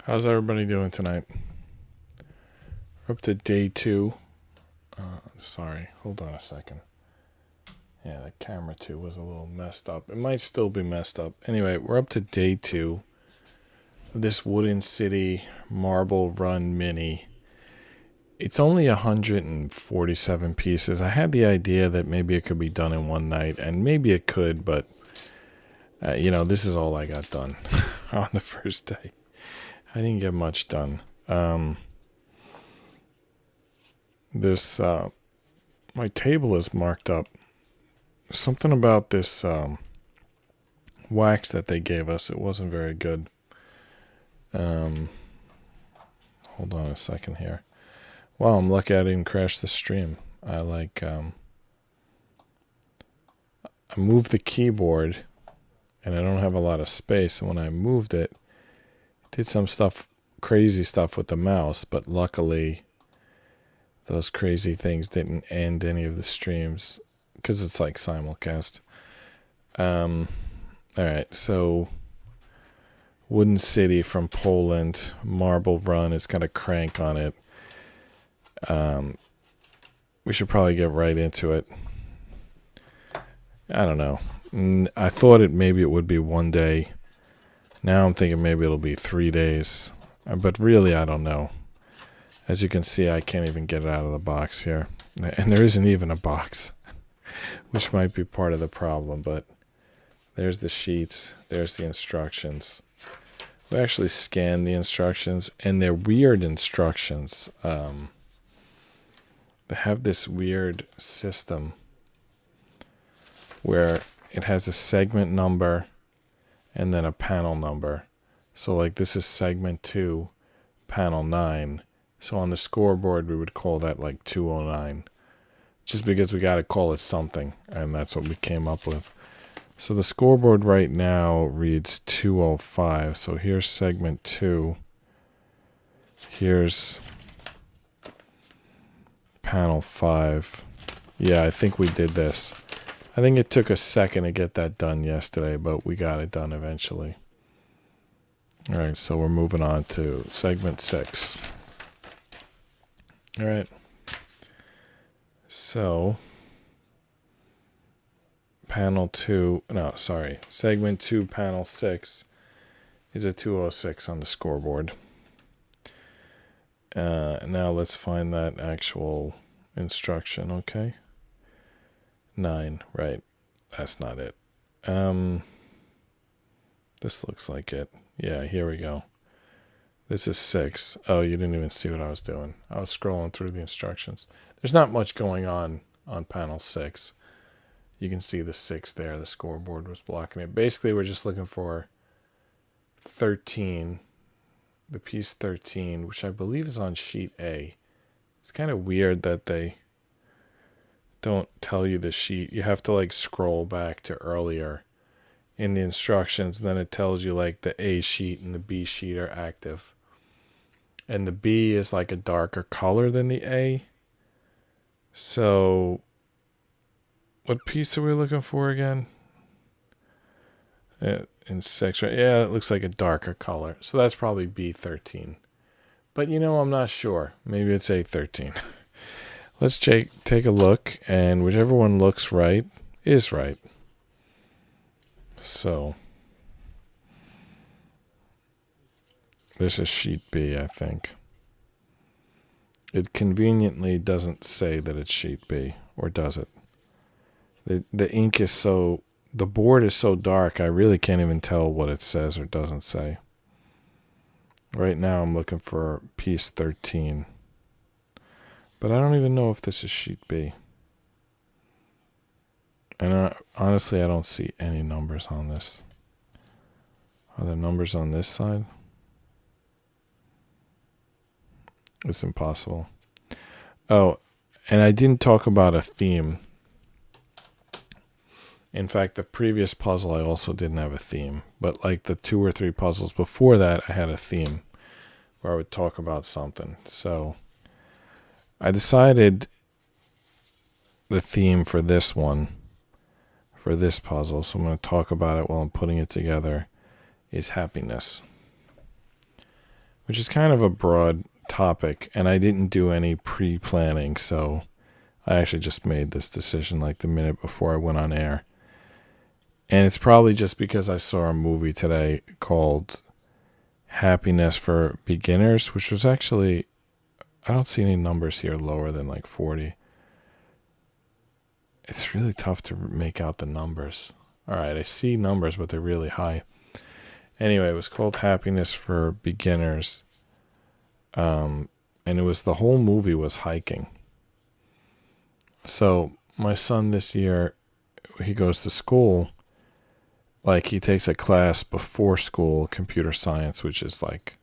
How's everybody doing tonight? We're up to day 2. Sorry, hold on a second. Yeah, the camera too was a little messed up. It might still be messed up. Anyway, we're up to day 2 of this Wooden City Marble Run Mini. It's only 147 pieces. I had the idea that maybe it could be done in one night, and maybe it could, but this is all I got done on the first day. I didn't get much done. My table is marked up. Something about this wax that they gave us, it wasn't very good. Hold on a second here. Wow, I'm lucky I didn't crash the stream. I moved the keyboard, and I don't have a lot of space, and when I moved it, did some crazy stuff with the mouse, but luckily those crazy things didn't end any of the streams because it's like simulcast. Alright, so Wooden City from Poland, Marble Run. It's got a crank on it. We should probably get right into it. I don't know. I thought maybe it would be one day. Now I'm thinking maybe it'll be 3 days. But really, I don't know. As you can see, I can't even get it out of the box here. And there isn't even a box, which might be part of the problem. But there's the sheets. There's the instructions. We actually scanned the instructions, and they're weird instructions. They have this weird system where it has a segment number and then a panel number. So like this is segment 2, panel 9. So on the scoreboard we would call that like 209. Just because we got to call it something, and that's what we came up with. So the scoreboard right now reads 205. So here's segment 2. Here's panel 5. Yeah, I think we did this. I think it took a second to get that done yesterday, but we got it done eventually. Alright, so we're moving on to segment 6. Alright. So, segment 2, panel 6 is a 206 on the scoreboard. Now let's find that actual instruction, okay? 9, right. That's not it. This looks like it. Yeah, here we go. This is 6. Oh, you didn't even see what I was doing. I was scrolling through the instructions. There's not much going on panel 6. You can see the 6 there. The scoreboard was blocking it. Basically, we're just looking for 13, the piece 13, which I believe is on sheet A. It's kind of weird that they don't tell you the sheet. You have to like scroll back to earlier in the instructions, and then it tells you like the A sheet and the B sheet are active. And the B is like a darker color than the A. So what piece are we looking for again? In section, yeah, it looks like a darker color. So that's probably B13. But I'm not sure. Maybe it's A13. Let's take a look, and whichever one looks right is right. So this is sheet B, I think. It conveniently doesn't say that it's sheet B, or does it? The ink is the board is so dark, I really can't even tell what it says or doesn't say. Right now I'm looking for piece 13. But I don't even know if this is sheet B. And honestly, I don't see any numbers on this. Are there numbers on this side? It's impossible. Oh, and I didn't talk about a theme. In fact, the previous puzzle I also didn't have a theme. But like the 2 or 3 puzzles before that, I had a theme where I would talk about something. So I decided the theme for this one, for this puzzle, so I'm going to talk about it while I'm putting it together, is happiness. which is kind of a broad topic, and I didn't do any pre-planning, so I actually just made this decision like the minute before I went on air. And it's probably just because I saw a movie today called Happiness for Beginners, which was actually, I don't see any numbers here lower than like 40. It's really tough to make out the numbers. All right, I see numbers, but they're really high. Anyway, it was called Happiness for Beginners. And it was, the whole movie was hiking. So my son this year, he goes to school, like he takes a class before school, computer science, which is like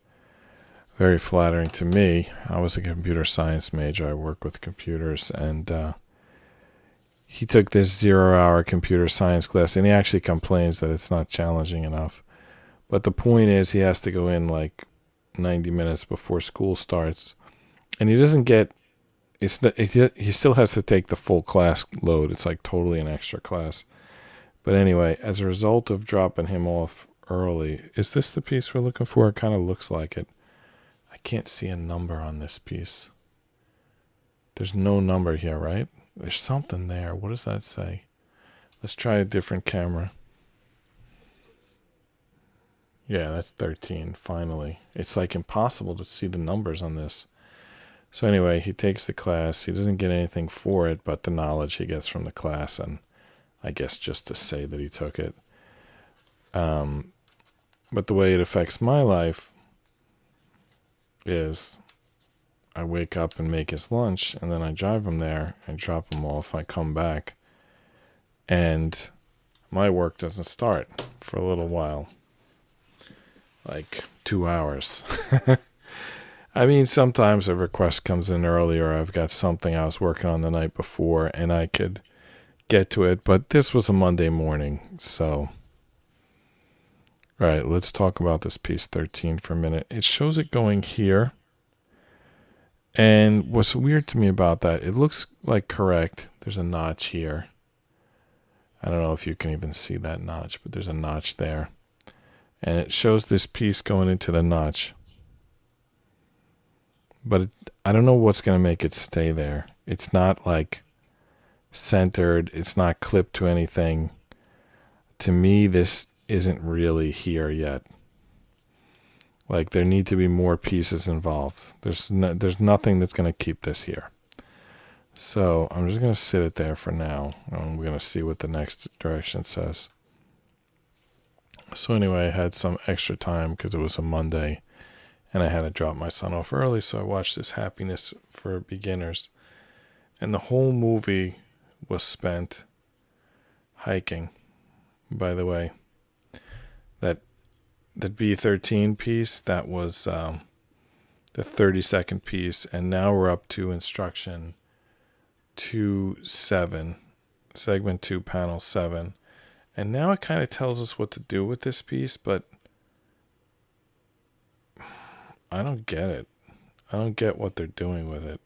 very flattering to me. I was a computer science major. I work with computers, and he took this 0-hour computer science class, and he actually complains that it's not challenging enough. But the point is, he has to go in like 90 minutes before school starts, and he doesn't get, he still has to take the full class load. It's like totally an extra class. But anyway, as a result of dropping him off early, is this the piece we're looking for? It kind of looks like it. I can't see a number on this piece. There's no number here, right? There's something there. What does that say? Let's try a different camera. Yeah, that's 13, finally. It's like impossible to see the numbers on this. So anyway, he takes the class. He doesn't get anything for it but the knowledge he gets from the class, and I guess just to say that he took it. But the way it affects my life is I wake up and make his lunch, and then I drive him there and drop him off. I come back, and my work doesn't start for a little while. Like 2 hours. I mean, sometimes a request comes in early, or I've got something I was working on the night before, and I could get to it, but this was a Monday morning, so. All right, let's talk about this piece 13 for a minute. It shows it going here, and what's weird to me about that, it looks like correct. There's a notch here. I don't know if you can even see that notch, but there's a notch there, and it shows this piece going into the notch, but I don't know what's going to make it stay there. It's not like centered. It's not clipped to anything. To me, this isn't really here yet. Like, there need to be more pieces involved. There's nothing that's going to keep this here. So I'm just going to sit it there for now, and we're going to see what the next direction says. So anyway, I had some extra time because it was a Monday, and I had to drop my son off early, so I watched this Happiness for Beginners. And the whole movie was spent hiking, by the way. That B13 piece, that was the 30-second piece, and now we're up to instruction 2.7, segment 2, panel 7. And now it kind of tells us what to do with this piece, but I don't get it. I don't get what they're doing with it.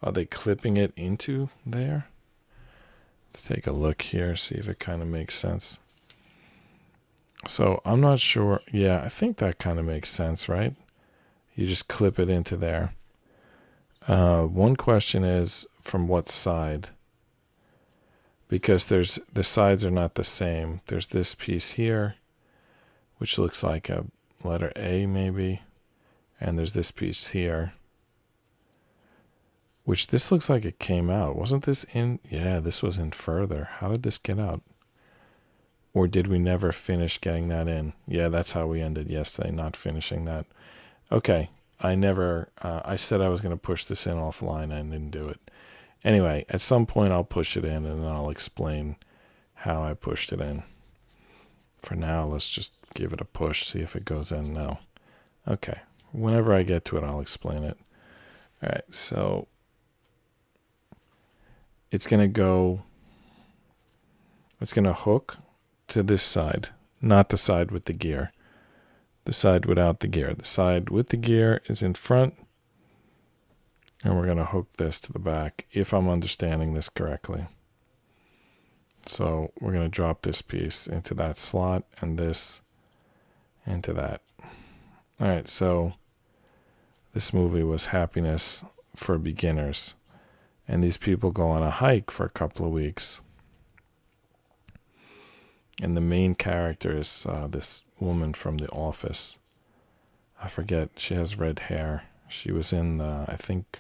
Are they clipping it into there? Let's take a look here, see if it kind of makes sense. So I'm not sure. Yeah, I think that kind of makes sense, right? You just clip it into there. One question is, from what side? Because the sides are not the same. There's this piece here, which looks like a letter A maybe. And there's this piece here, which this looks like it came out. Wasn't this in? Yeah, this was in further. How did this get out? Or did we never finish getting that in? Yeah, that's how we ended yesterday, not finishing that. Okay, I said I was going to push this in offline and didn't do it. Anyway, at some point I'll push it in, and then I'll explain how I pushed it in. For now, let's just give it a push, see if it goes in now. Okay, whenever I get to it, I'll explain it. All right, so it's going to hook to this side, not the side with the gear. The side without the gear. The side with the gear is in front, and we're going to hook this to the back, if I'm understanding this correctly. So we're going to drop this piece into that slot, and this into that. All right, so this movie was Happiness for Beginners. And these people go on a hike for a couple of weeks. And the main character is this woman from The Office. I forget, she has red hair. She was in, I think,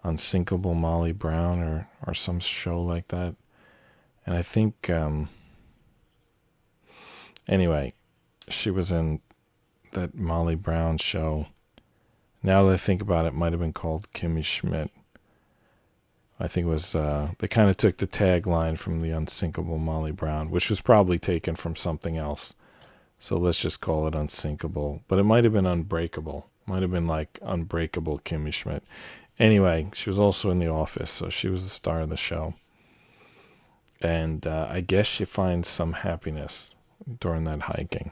Unsinkable Molly Brown or some show like that. And I think, anyway, she was in that Molly Brown show. Now that I think about it, it might have been called Kimmy Schmidt. I think it was, they kind of took the tagline from the Unsinkable Molly Brown, which was probably taken from something else. So let's just call it Unsinkable. But it might have been Unbreakable. Might have been like Unbreakable Kimmy Schmidt. Anyway, she was also in The Office, so she was the star of the show. And I guess she finds some happiness during that hiking.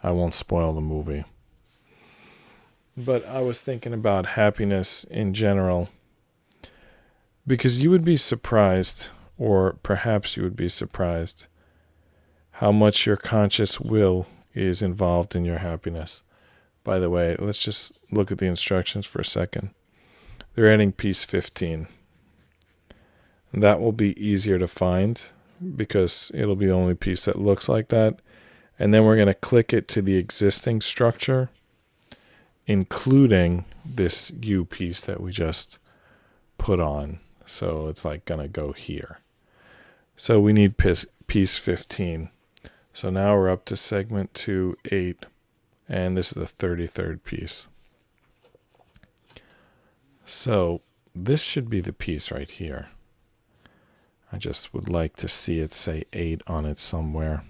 I won't spoil the movie. But I was thinking about happiness in general, because you would be surprised, or perhaps you would be surprised, how much your conscious will is involved in your happiness. By the way, let's just look at the instructions for a second. They're adding piece 15. That will be easier to find because it'll be the only piece that looks like that. And then we're going to click it to the existing structure, including this U piece that we just put on. So it's like going to go here. So we need piece 15. So now we're up to segment 2-8, and this is the 33rd piece. So this should be the piece right here. I just would like to see it say 8 on it somewhere.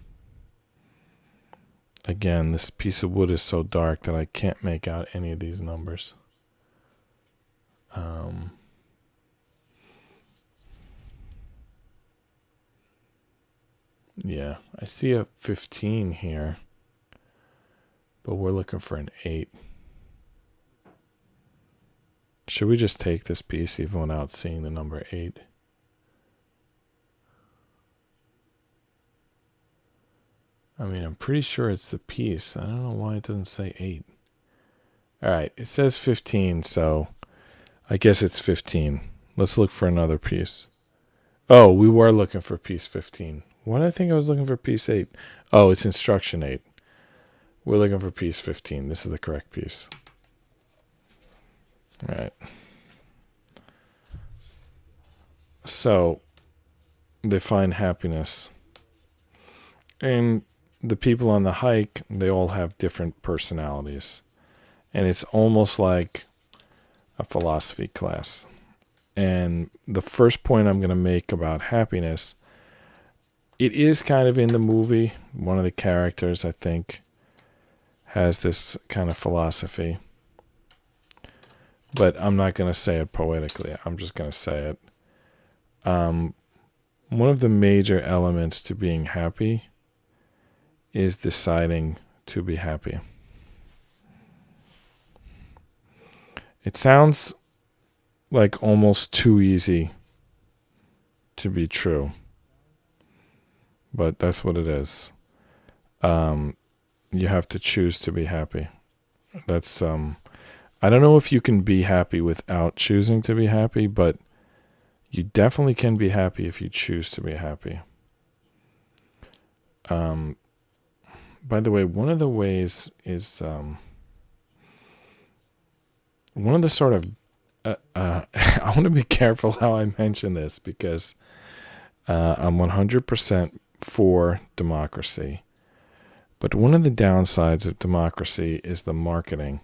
Again, this piece of wood is so dark that I can't make out any of these numbers. Yeah, I see a 15 here, but we're looking for an 8. Should we just take this piece even without seeing the number 8? I mean, I'm pretty sure it's the piece. I don't know why it doesn't say 8. All right, it says 15, so I guess it's 15. Let's look for another piece. Oh, we were looking for piece 15. Why did I think I was looking for piece 8? Oh, it's instruction 8. We're looking for piece 15. This is the correct piece. All right. So they find happiness. And the people on the hike, they all have different personalities. And it's almost like a philosophy class. And the first point I'm going to make about happiness, it is kind of in the movie. One of the characters, I think, has this kind of philosophy. But I'm not going to say it poetically. I'm just going to say it. One of the major elements to being happy is deciding to be happy. It sounds like almost too easy to be true, but that's what it is. You have to choose to be happy. That's I don't know if you can be happy without choosing to be happy, but you definitely can be happy if you choose to be happy. By the way, one of the ways is one of the sort of I want to be careful how I mention this because I'm 100% for democracy. But one of the downsides of democracy is the marketing.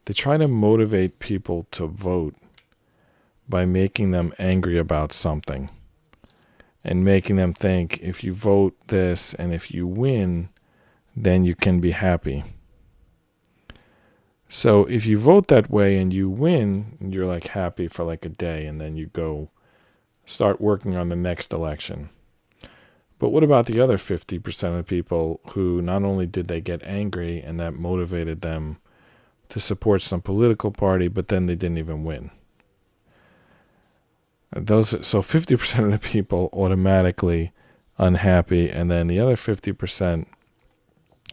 They try to motivate people to vote by making them angry about something and making them think if you vote this and if you win, then you can be happy. So if you vote that way and you win, you're like happy for like a day and then you go start working on the next election. But what about the other 50% of people who not only did they get angry and that motivated them to support some political party, but then they didn't even win? So 50% of the people automatically unhappy, and then the other 50%,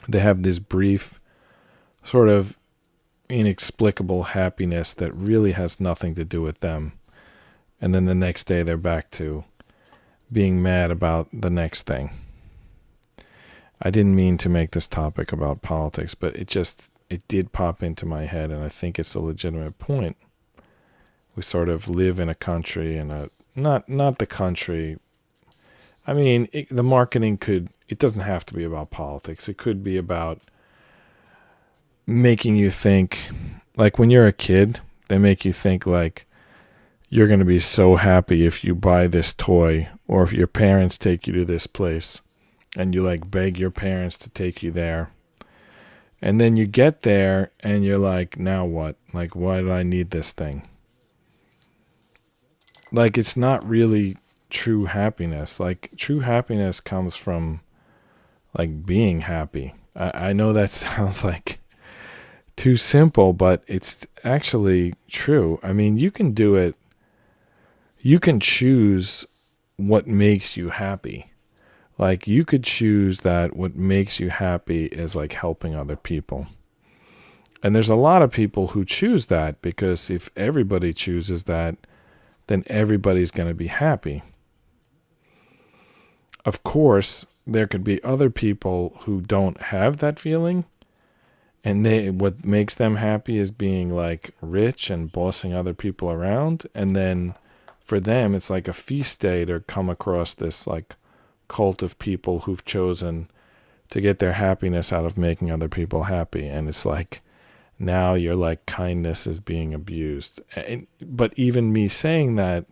they have this brief sort of inexplicable happiness that really has nothing to do with them. And then the next day they're back to being mad about the next thing. I didn't mean to make this topic about politics, but it did pop into my head, and I think it's a legitimate point. We sort of live in a country, and not the country. I mean, the marketing it doesn't have to be about politics. It could be about making you think, like when you're a kid, they make you think like you're going to be so happy if you buy this toy, or if your parents take you to this place and you like beg your parents to take you there. And then you get there and you're like, now what? Like, why do I need this thing? Like, it's not really true happiness. Like, true happiness comes from like being happy. I know that sounds like too simple, but it's actually true. I mean, you can do it. You can choose what makes you happy. Like, you could choose that what makes you happy is like helping other people. And there's a lot of people who choose that, because if everybody chooses that, then everybody's going to be happy. Of course, there could be other people who don't have that feeling, and what makes them happy is being like rich and bossing other people around. And then for them, it's like a feast day to come across this like cult of people who've chosen to get their happiness out of making other people happy. And it's like, now your like kindness is being abused. But even me saying that,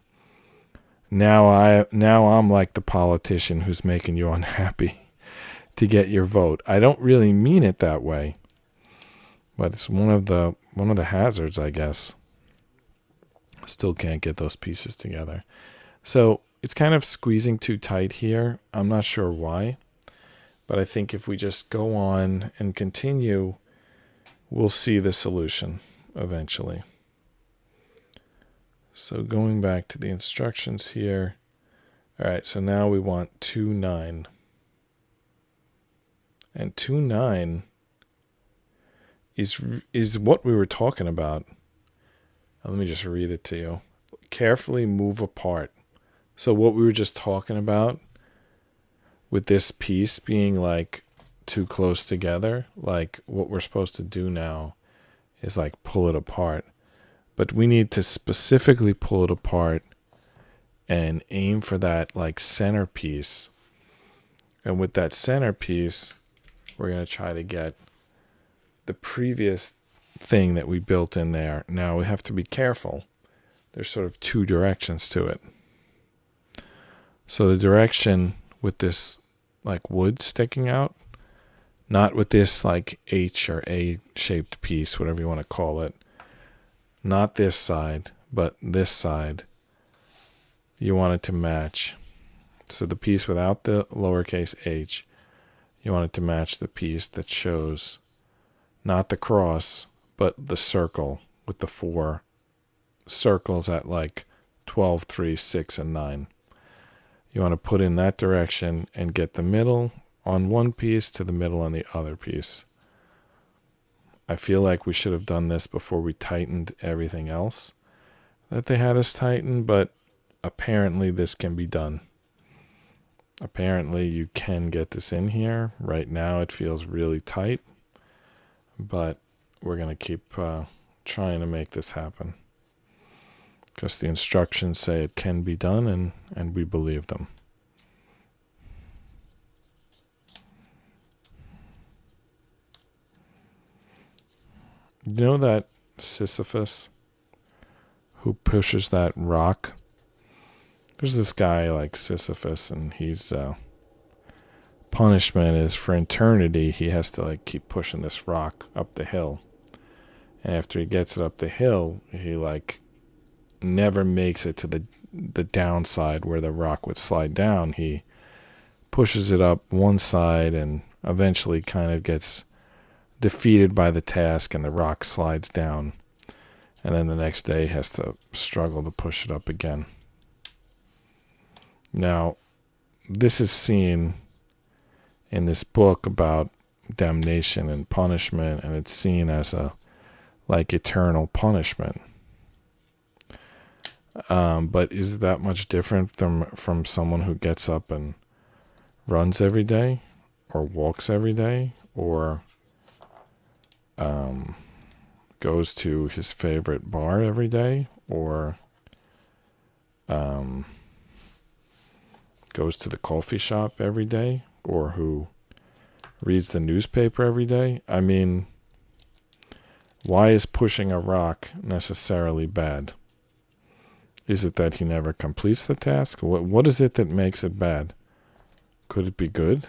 now I'm like the politician who's making you unhappy to get your vote. I don't really mean it that way, but it's one of the hazards, I guess. Still can't get those pieces together. So it's kind of squeezing too tight here. I'm not sure why, but I think if we just go on and continue, we'll see the solution eventually. So going back to the instructions here. All right, so now we want 2-9. And 2-9 is what we were talking about. Let me just read it to you. Carefully move apart. So what we were just talking about with this piece being like too close together, like what we're supposed to do now is like pull it apart. But we need to specifically pull it apart and aim for that like centerpiece. And with that centerpiece, we're going to try to get the previous thing that we built in there. Now we have to be careful. There's sort of two directions to it. So the direction with this like wood sticking out, not with this like H or A shaped piece, whatever you want to call it, not this side, but this side, you want it to match. So the piece without the lowercase h, you want it to match the piece that shows not the cross, but the circle with the 4 circles at like 12, 3, 6, and 9. You want to put in that direction and get the middle on one piece to the middle on the other piece. I feel like we should have done this before we tightened everything else that they had us tighten, but apparently this can be done. Apparently you can get this in here. Right now it feels really tight, but we're going to keep trying to make this happen, because the instructions say it can be done, and we believe them. You know that Sisyphus who pushes that rock? There's this guy like Sisyphus, and he's punishment is for eternity. He has to like keep pushing this rock up the hill, and after he gets it up the hill, he like never makes it to the downside where the rock would slide down. He pushes it up one side and eventually kind of gets defeated by the task, and the rock slides down, and then the next day has to struggle to push it up again. Now, this is seen in this book about damnation and punishment, and it's seen as a like eternal punishment. But is it that much different from someone who gets up and runs every day, or walks every day, or goes to his favorite bar every day, or goes to the coffee shop every day, or who reads the newspaper every day? I mean, why is pushing a rock necessarily bad? Is it that he never completes the task? What is it that makes it bad? Could it be good?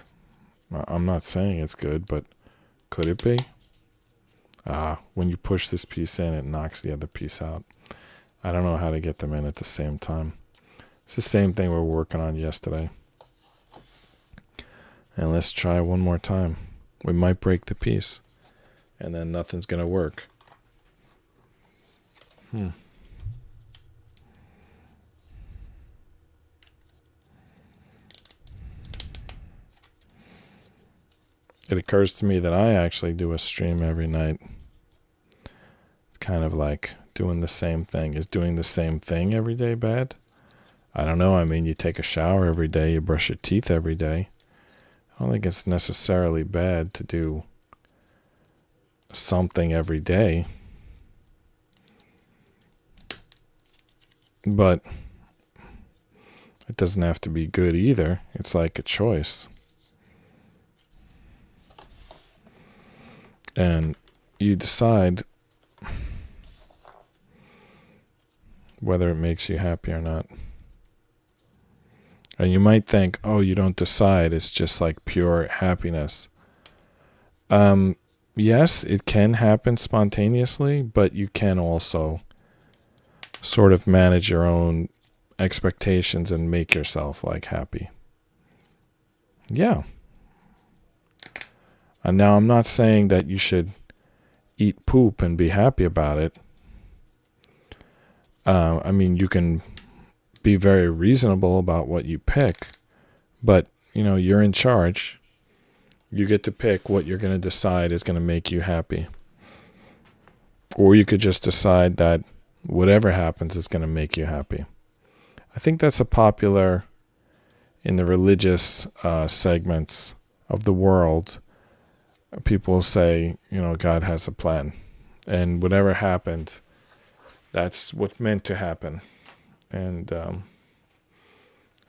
I'm not saying it's good, but could it be? When you push this piece in, it knocks the other piece out. I don't know how to get them in at the same time. It's the same thing we were working on yesterday. And let's try one more time. We might break the piece, and then nothing's going to work. It occurs to me that I actually do a stream every night. It's kind of like doing the same thing. Is doing the same thing every day bad? I don't know. I mean, you take a shower every day, you brush your teeth every day. I don't think it's necessarily bad to do something every day. But it doesn't have to be good either. It's like a choice. And you decide whether it makes you happy or not. And you might think, oh, you don't decide. It's just like pure happiness. Yes, it can happen spontaneously, but you can also sort of manage your own expectations and make yourself like happy. Yeah. And now I'm not saying that you should eat poop and be happy about it. I mean, you can be very reasonable about what you pick, but, you know, you're in charge. You get to pick what you're going to decide is going to make you happy. Or you could just decide that whatever happens is going to make you happy. I think that's a popular in the religious segments of the world. People say, you know, God has a plan, and whatever happened, that's what's meant to happen. And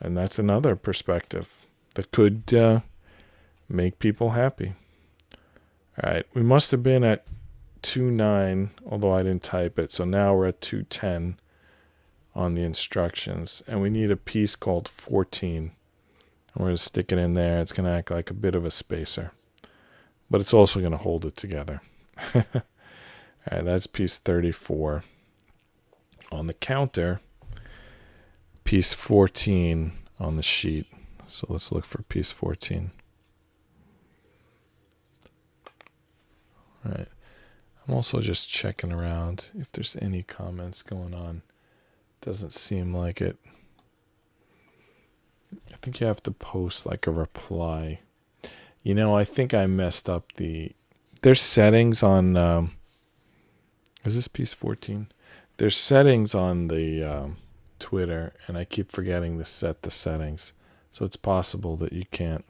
that's another perspective that could make people happy. All right, we must have been at 2:09, although I didn't type it. So now we're at 2:10 on the instructions, and we need a piece called 14. And we're going to stick it in there. It's going to act like a bit of a spacer, but it's also going to hold it together. All right, that's piece 34. On the counter, piece 14 on the sheet. So let's look for piece 14. All right. I'm also just checking around if there's any comments going on. Doesn't seem like it. I think you have to post like a reply. You know, I think I messed up there's settings on, is this piece 14? There's settings on the Twitter, and I keep forgetting to set the settings. So it's possible that you can't,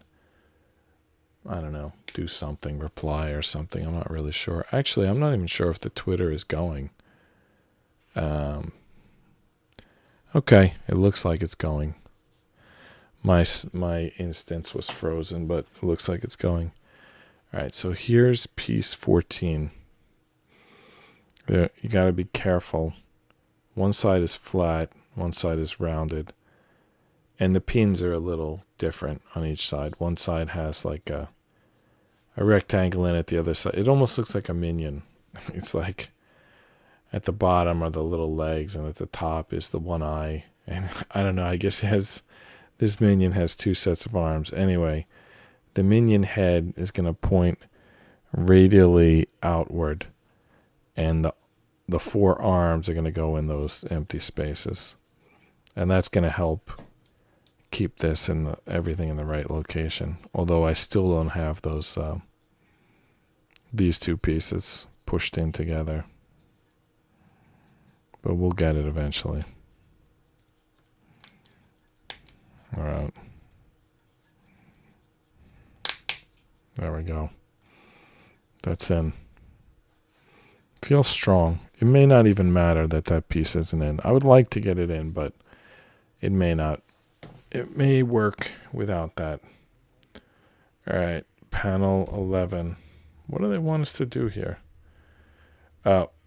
I don't know, do something, reply or something. I'm not really sure. Actually, I'm not even sure if the Twitter is going. Okay, it looks like it's going. My instance was frozen, but it looks like it's going. All right, so here's piece 14. There, you got to be careful. One side is flat, one side is rounded, and the pins are a little different on each side. One side has like a rectangle in it, the other side. It almost looks like a minion. It's like at the bottom are the little legs, and at the top is the one eye. And I don't know, I guess this minion has two sets of arms. Anyway, the minion head is going to point radially outward, and the four arms are going to go in those empty spaces. And that's going to help keep this and everything in the right location. Although I still don't have those these two pieces pushed in together. But we'll get it eventually. All right. There we go. That's in. Feels strong. It may not even matter that that piece isn't in. I would like to get it in, but it may not. It may work without that. All right. Panel 11. What do they want us to do here?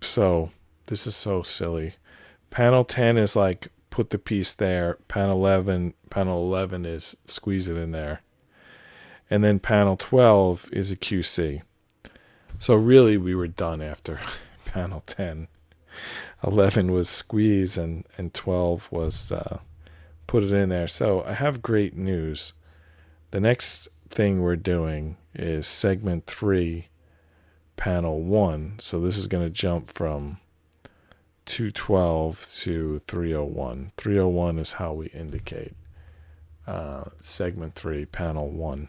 So this is so silly. Panel 10 is like put the piece there. Panel 11 is squeeze it in there. And then panel 12 is a QC. So really we were done after panel 10. 11 was squeeze and 12 was put it in there. So I have great news. The next thing we're doing is segment 3, panel 1. So this is going to jump from 212 to 301. 301 is how we indicate segment 3, panel 1.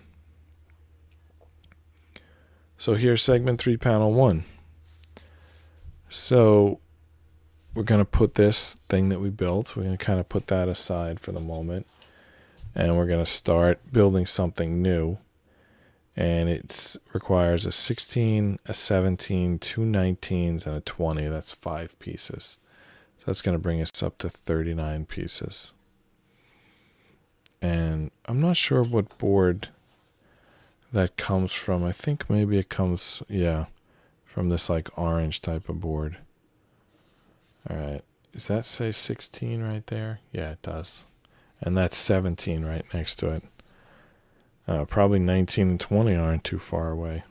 So here's segment 3, panel 1. So we're going to put this thing that we built, we're going to kind of put that aside for the moment. And we're going to start building something new. And it requires a 16, a 17, 2 19s, and a 20. That's 5 pieces. So that's going to bring us up to 39 pieces. And I'm not sure what board that comes from. I think maybe it comes, yeah, from this like orange type of board. All right. Does that say 16 right there? Yeah, it does. And that's 17 right next to it. Probably 19 and 20 aren't too far away.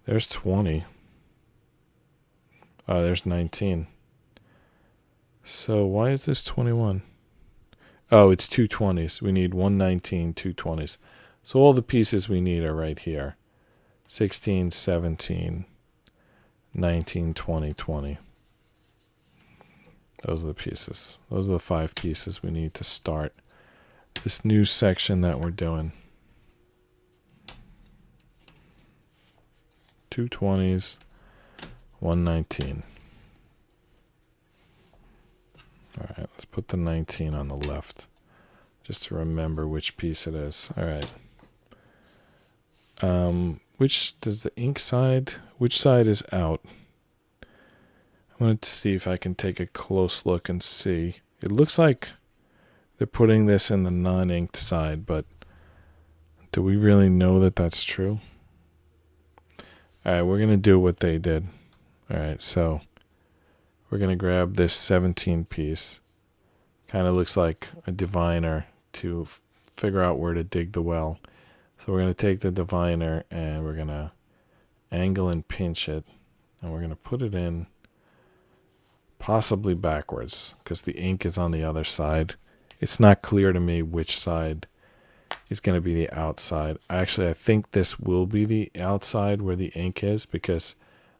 There's 20. There's 19. So why is this 21? Oh, it's 2 20s. We need 1 19, 2 20s. So all the pieces we need are right here. 16, 17, 19, 20, 20. Those are the pieces. Those are the 5 pieces we need to start this new section that we're doing. 2 20s, 1 19. All right, let's put the 19 on the left just to remember which piece it is. All right. Which does the ink side, which side is out? I wanted to see if I can take a close look and see. It looks like they're putting this in the non-inked side, but do we really know that that's true? All right, we're going to do what they did. All right, so we're going to grab this 17 piece. Kind of looks like a diviner to figure out where to dig the well. So we're going to take the diviner and we're going to angle and pinch it. And we're going to put it in possibly backwards because the ink is on the other side. It's not clear to me which side is going to be the outside. Actually, I think this will be the outside where the ink is because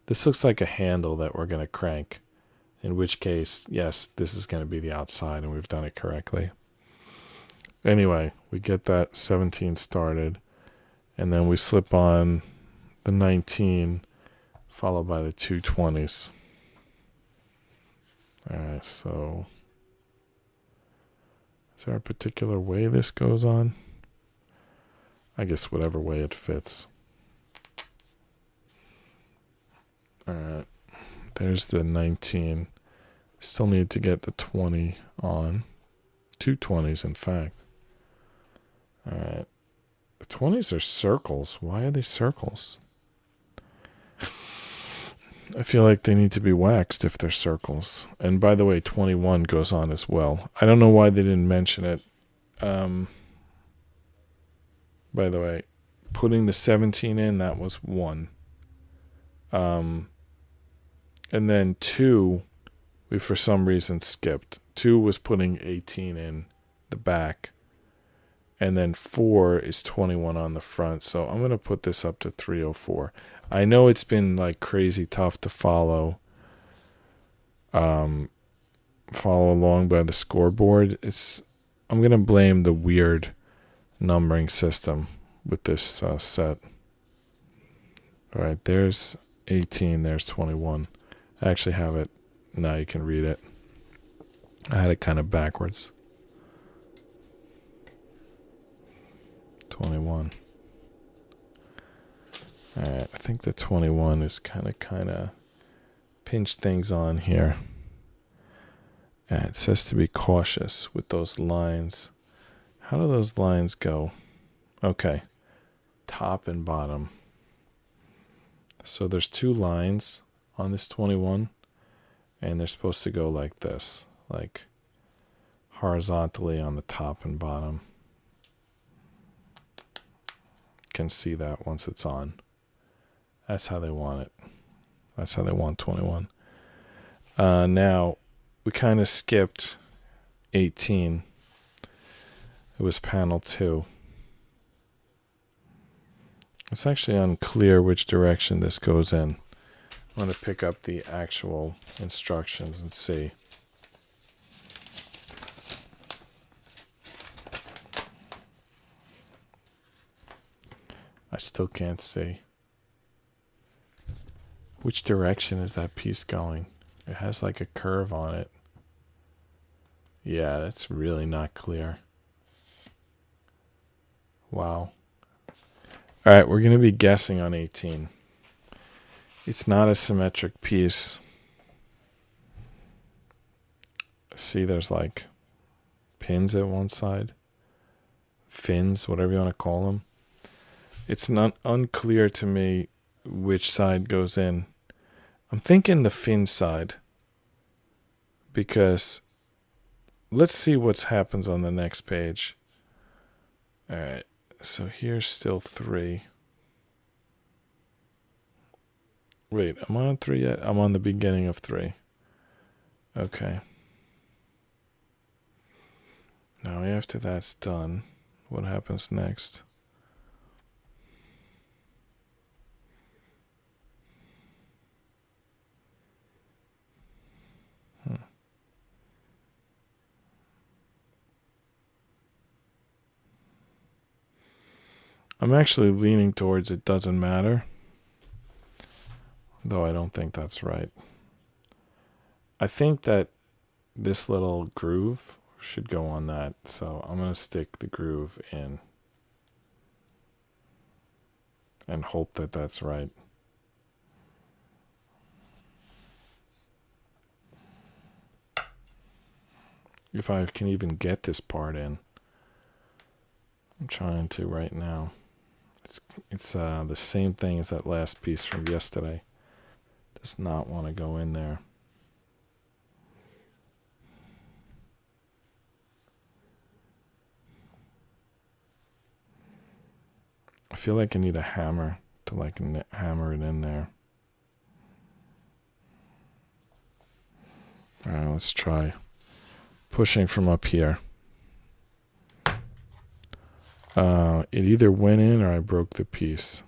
this looks like a handle that we're going to crank. In which case, yes, this is going to be the outside and we've done it correctly. Anyway, we get that 17 started and then we slip on the 19 followed by the 2 20s. All right, so is there a particular way this goes on? I guess whatever way it fits. All right, there's the 19. Still need to get the 20 on. 2 20s, in fact. All right. The 20s are circles. Why are they circles? I feel like they need to be waxed if they're circles. And by the way, 21 goes on as well. I don't know why they didn't mention it. By the way, putting the 17 in, that was 1. And then 2, we for some reason skipped. 2 was putting 18 in the back. And then 4 is 21 on the front. So I'm going to put this up to 304. I know it's been like crazy tough to follow along by the scoreboard. I'm going to blame the weird numbering system with this set. All right, there's 18, there's 21. I actually have it. Now you can read it. I had it kind of backwards. 21. All right, I think the 21 is kind of pinch things on here. And it says to be cautious with those lines. How do those lines go? Okay, top and bottom. So there's two lines on this 21, and they're supposed to go like this, like horizontally on the top and bottom. Can see that once it's on. That's how they want it. That's how they want 21. Now, we kind of skipped 18. It was panel 2. It's actually unclear which direction this goes in. I'm going to pick up the actual instructions and see. I still can't see. Which direction is that piece going? It has like a curve on it. Yeah, that's really not clear. Wow. All right, we're going to be guessing on 18. It's not a symmetric piece. See, there's like pins at one side. Fins, whatever you want to call them. It's not unclear to me which side goes in. I'm thinking the fin side. Because let's see what happens on the next page. All right. So here's still 3. Wait, am I on 3 yet? I'm on the beginning of 3. Okay. Now after that's done, what happens next? I'm actually leaning towards it doesn't matter. Though I don't think that's right. I think that this little groove should go on that. So I'm going to stick the groove in. And hope that that's right. If I can even get this part in. I'm trying to right now. It's the same thing as that last piece from yesterday. Does not want to go in there. I feel like I need a hammer to like hammer it in there. All right, let's try pushing from up here. It either went in or I broke the piece.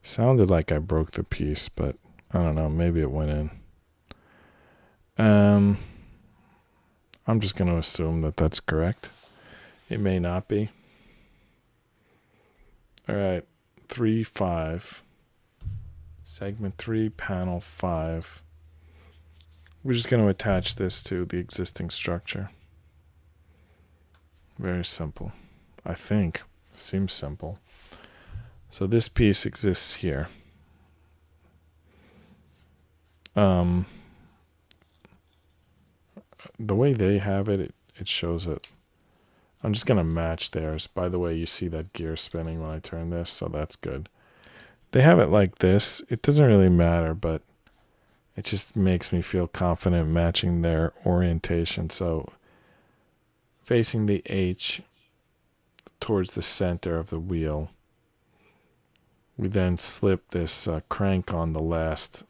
Sounded like I broke the piece, but I don't know. Maybe it went in. I'm just going to assume that that's correct. It may not be. All right, 3-5. Segment 3, panel 5. We're just going to attach this to the existing structure. Very simple. I think. Seems simple. So this piece exists here. The way they have it, it shows it. I'm just going to match theirs. By the way, you see that gear spinning when I turn this, so that's good. They have it like this. It doesn't really matter, but it just makes me feel confident matching their orientation. So facing the H towards the center of the wheel. We then slip this crank on the last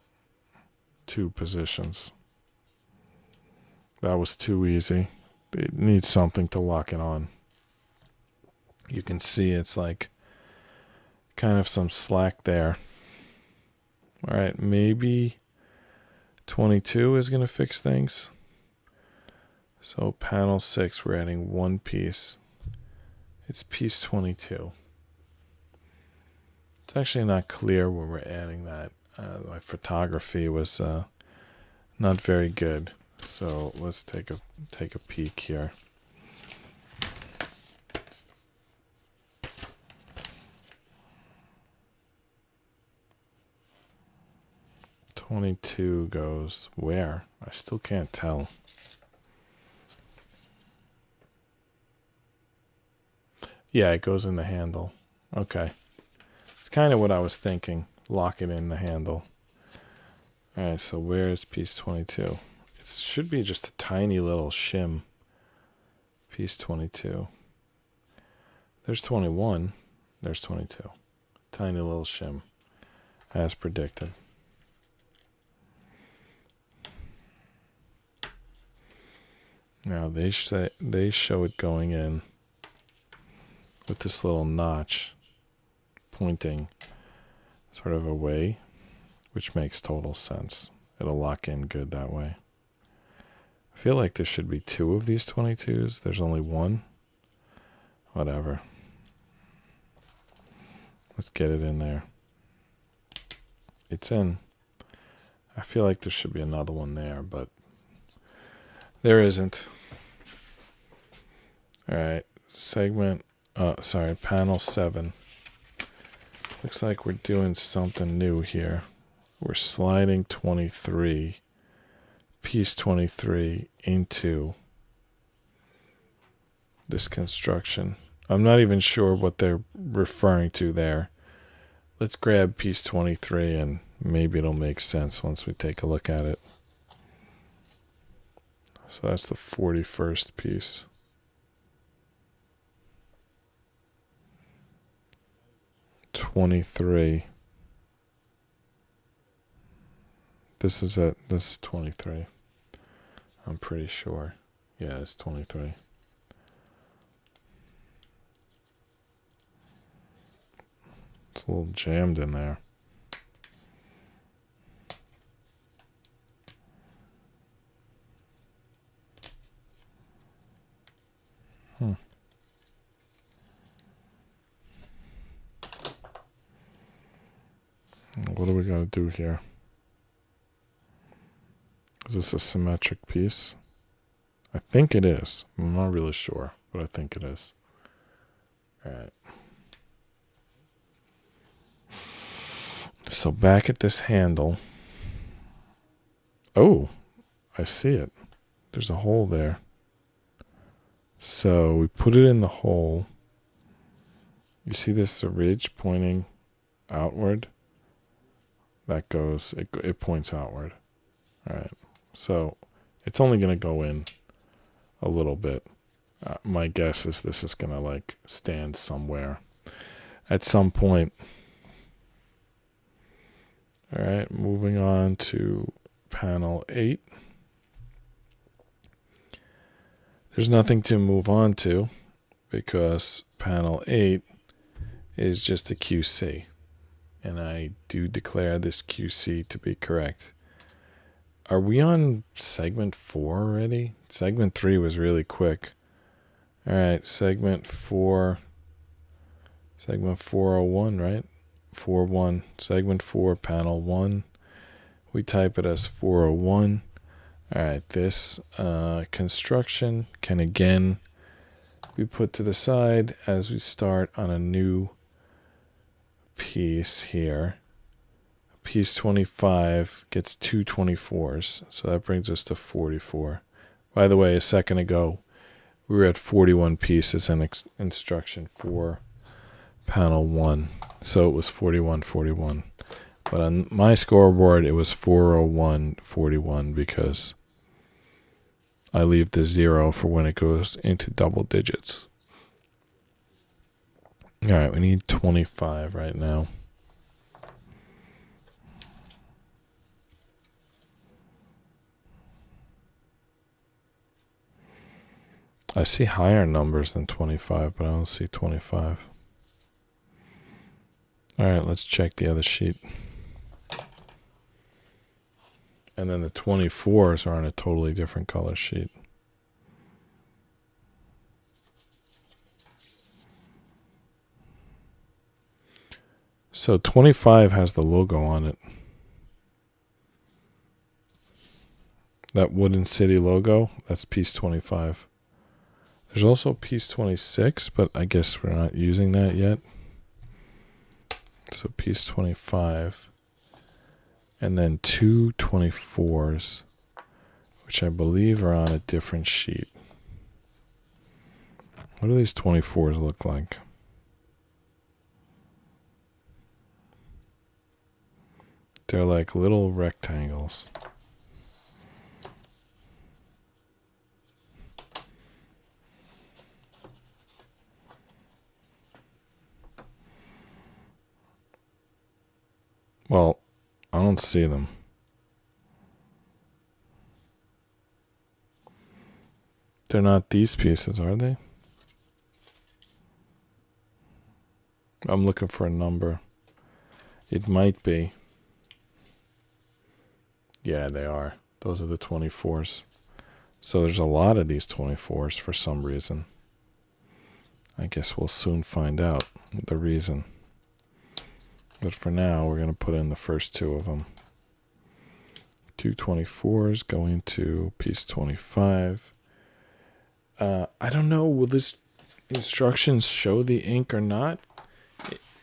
2 positions. That was too easy. It needs something to lock it on. You can see it's like kind of some slack there. All right, maybe 22 is going to fix things. So panel 6, we're adding 1 piece. It's piece 22. It's actually not clear where we're adding that. My photography was not very good, so let's take a peek here. $22 goes where? I still can't tell. Yeah, it goes in the handle. Okay. It's kind of what I was thinking. Lock it in the handle. Alright, so where's piece 22? It should be just a tiny little shim. Piece 22. There's 21. There's 22. Tiny little shim. As predicted. Now they show it going in with this little notch pointing sort of away, which makes total sense. It'll lock in good that way. I feel like there should be 2 of these 22s. There's only 1. Whatever. Let's get it in there. It's in. I feel like there should be another one there, but there isn't. Alright, panel 7. Looks like we're doing something new here. We're sliding 23, piece 23, into this construction. I'm not even sure what they're referring to there. Let's grab piece 23 and maybe it'll make sense once we take a look at it. So that's the 41st piece. $23. This is 23. I'm pretty sure. Yeah, it's 23. It's a little jammed in there. What do we got to do here? Is this a symmetric piece? I think it is. I'm not really sure, but I think it is. Alright. So back at this handle. Oh, I see it. There's a hole there. So we put it in the hole. You see this ridge pointing outward? That goes, it points outward. Alright. So it's only going to go in a little bit. My guess is this is going to like stand somewhere at some point. Alright, moving on to panel 8. There's nothing to move on to because panel 8 is just a QC. And I do declare this QC to be correct. Are we on segment 4 already? Segment 3 was really quick. Alright, segment 4. Segment 401, right? 41. Segment 4, panel 1. We type it as 401. Alright, this construction can again be put to the side as we start on a new piece here. Piece 25 gets 2 24s, so that brings us to 44. By the way, a second ago we were at 41 pieces in instruction for panel 1, so it was 41 41, but on my scoreboard it was 401 41 because I leave the 0 for when it goes into double digits. Alright, we need 25 right now. I see higher numbers than 25, but I don't see 25. Alright, let's check the other sheet. And then the 24s are on a totally different color sheet. So 25 has the logo on it. That Wooden City logo, that's piece 25. There's also piece 26, but I guess we're not using that yet. So piece 25. And then two 24s, which I believe are on a different sheet. What do these 24s look like? They're like little rectangles. Well, I don't see them. They're not these pieces, are they? I'm looking for a number. It might be. Yeah, they are. Those are the 24s. So there's a lot of these 24s for some reason. I guess we'll soon find out the reason. But for now, we're going to put in the first two of them. Two 24s go into piece 25. I don't know, will this instructions show the ink or not?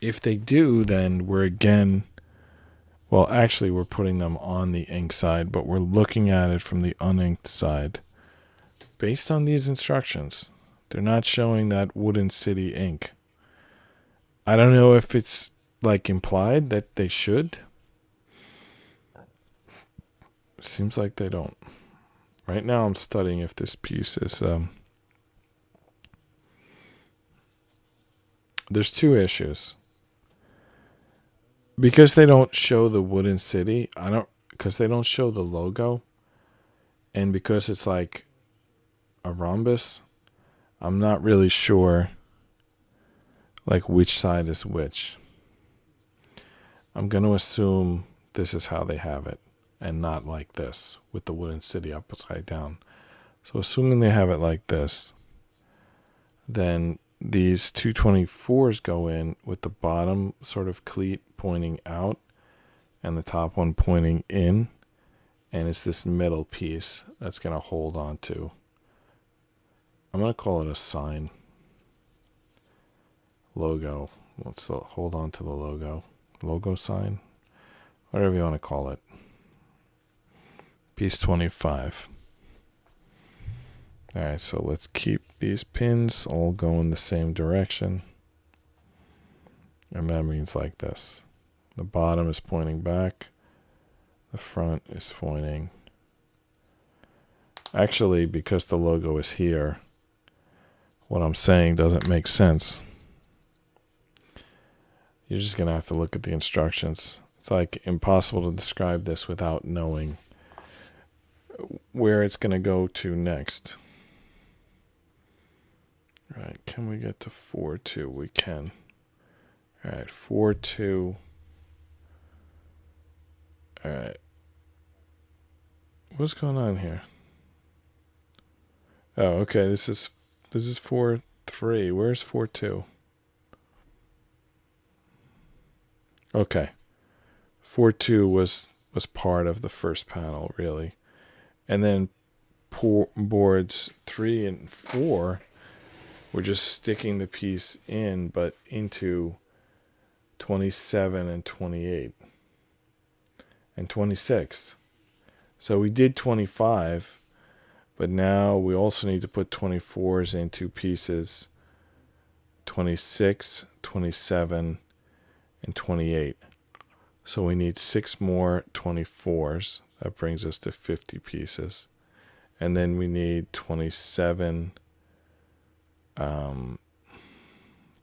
If they do, then we're again... Well, actually, we're putting them on the ink side, but we're looking at it from the uninked side. Based on these instructions, they're not showing that Wooden City ink. I don't know if it's like implied that they should. Seems like they don't. Right now I'm studying if this piece is... There's two issues. Because they don't show the Wooden City, because they don't show the logo, and because it's like a rhombus, I'm not really sure like which side is which. I'm going to assume this is how they have it, and not like this, with the Wooden City upside down. So assuming they have it like this, then these 224s go in with the bottom sort of cleat pointing out and the top one pointing in, and it's this middle piece that's going to hold on to. I'm going to call it a sign. Logo. Let's hold on to the logo. Logo sign. Whatever you want to call it. Piece 25. Alright, so let's keep these pins all going the same direction. And that means like this. The bottom is pointing back. The front is pointing. Actually, because the logo is here, what I'm saying doesn't make sense. You're just going to have to look at the instructions. It's like impossible to describe this without knowing where it's going to go to next. All right, can we get to 4-2? We can. All right, 4-2. All right. What's going on here? Oh, okay. This is 4-3. Where's 4-2? Okay. 4-2 was part of the first panel, really. And then boards 3 and 4 we're just sticking the piece in, but into 27 and 28 and 26. So we did 25, but now we also need to put 24s into pieces 26, 27, and 28. So we need 6 more 24s. That brings us to 50 pieces. And then we need 27,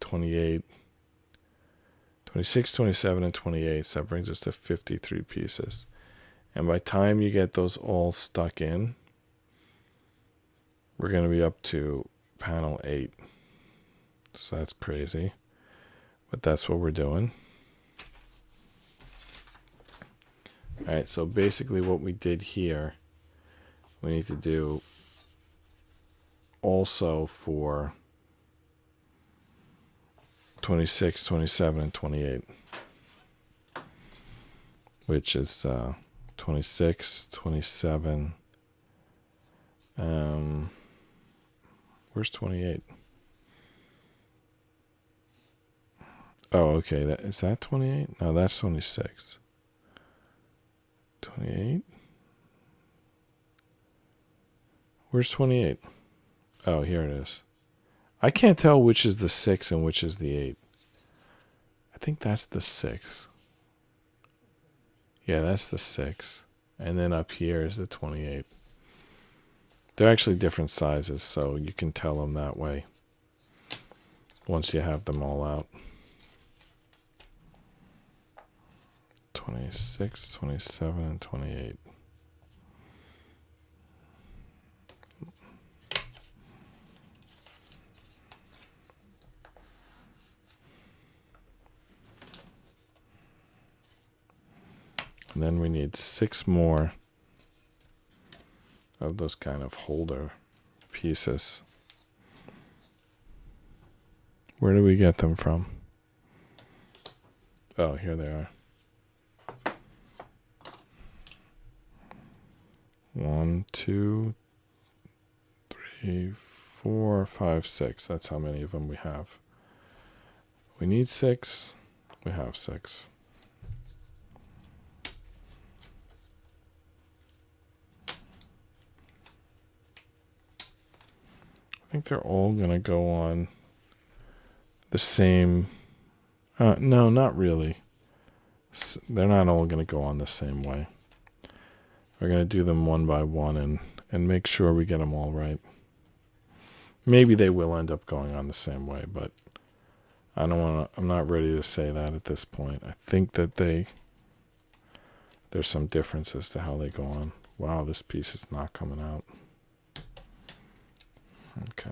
28, 26, 27, and 28. So that brings us to 53 pieces. And by the time you get those all stuck in, we're going to be up to panel 8. So that's crazy. But that's what we're doing. Alright, so basically what we did here, we need to do also for 26, 27, and 28. which is 26, 27. Where's 28? Oh, okay. Is that 28? No, that's 26. 28? Where's 28? Oh, here it is. I can't tell which is the 6 and which is the 8. I think that's the 6. Yeah, that's the 6. And then up here is the 28. They're actually different sizes, so you can tell them that way once you have them all out. 26, 27, and 28. And then we need 6 more of those kind of holder pieces. Where do we get them from? Oh, here they are. 1, 2, 3, 4, 5, 6. That's how many of them we have. We need 6. We have 6. I think they're all going to go on the same. No, not really. They're not all going to go on the same way. We're going to do them one by one and make sure we get them all right. Maybe they will end up going on the same way, but I'm not ready to say that at this point. I think that there's some differences to how they go on. Wow, this piece is not coming out. Okay.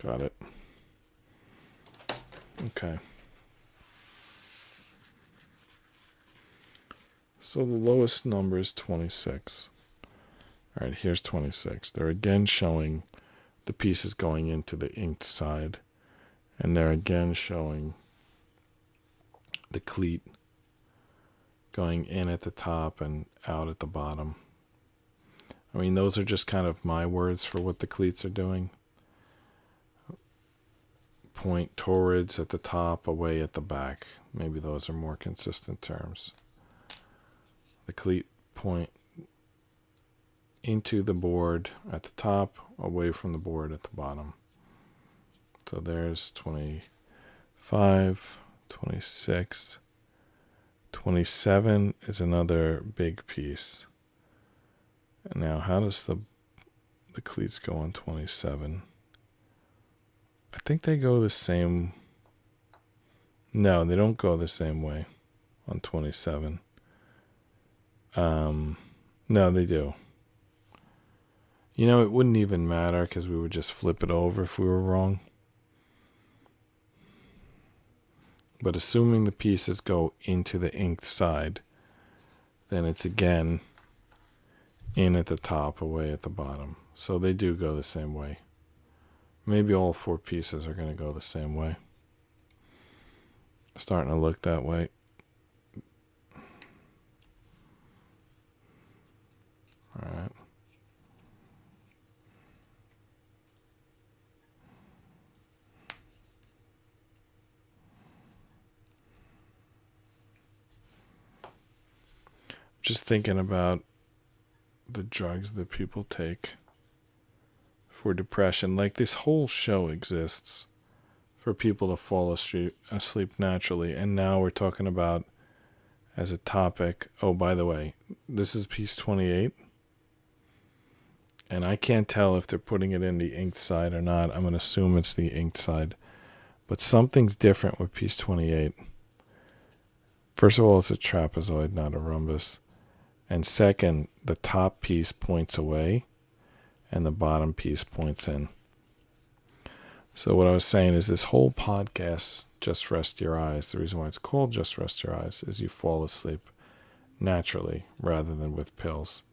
Got it. Okay. So the lowest number is 26. All right, here's 26. They're again showing the pieces going into the inked side. And they're again showing the cleat going in at the top and out at the bottom. I mean, those are just kind of my words for what the cleats are doing. Point towards at the top, away at the back. Maybe those are more consistent terms. The cleat point into the board at the top, away from the board at the bottom. So there's 25, 26, 27 is another big piece. And now how does the cleats go on 27? I think they go the same. No, they don't go the same way on 27. No, they do. You know, it wouldn't even matter because we would just flip it over if we were wrong. But assuming the pieces go into the inked side, then it's again in at the top, away at the bottom. So they do go the same way. Maybe all 4 pieces are going to go the same way. Starting to look that way. All right. Just thinking about the drugs that people take for depression. Like, this whole show exists for people to fall asleep naturally. And now we're talking about, as a topic, oh, by the way, this is piece 28. And I can't tell if they're putting it in the inked side or not. I'm going to assume it's the inked side. But something's different with piece 28. First of all, it's a trapezoid, not a rhombus. And second, the top piece points away and the bottom piece points in. So what I was saying is this whole podcast, Just Rest Your Eyes, the reason why it's called Just Rest Your Eyes is you fall asleep naturally rather than with pills.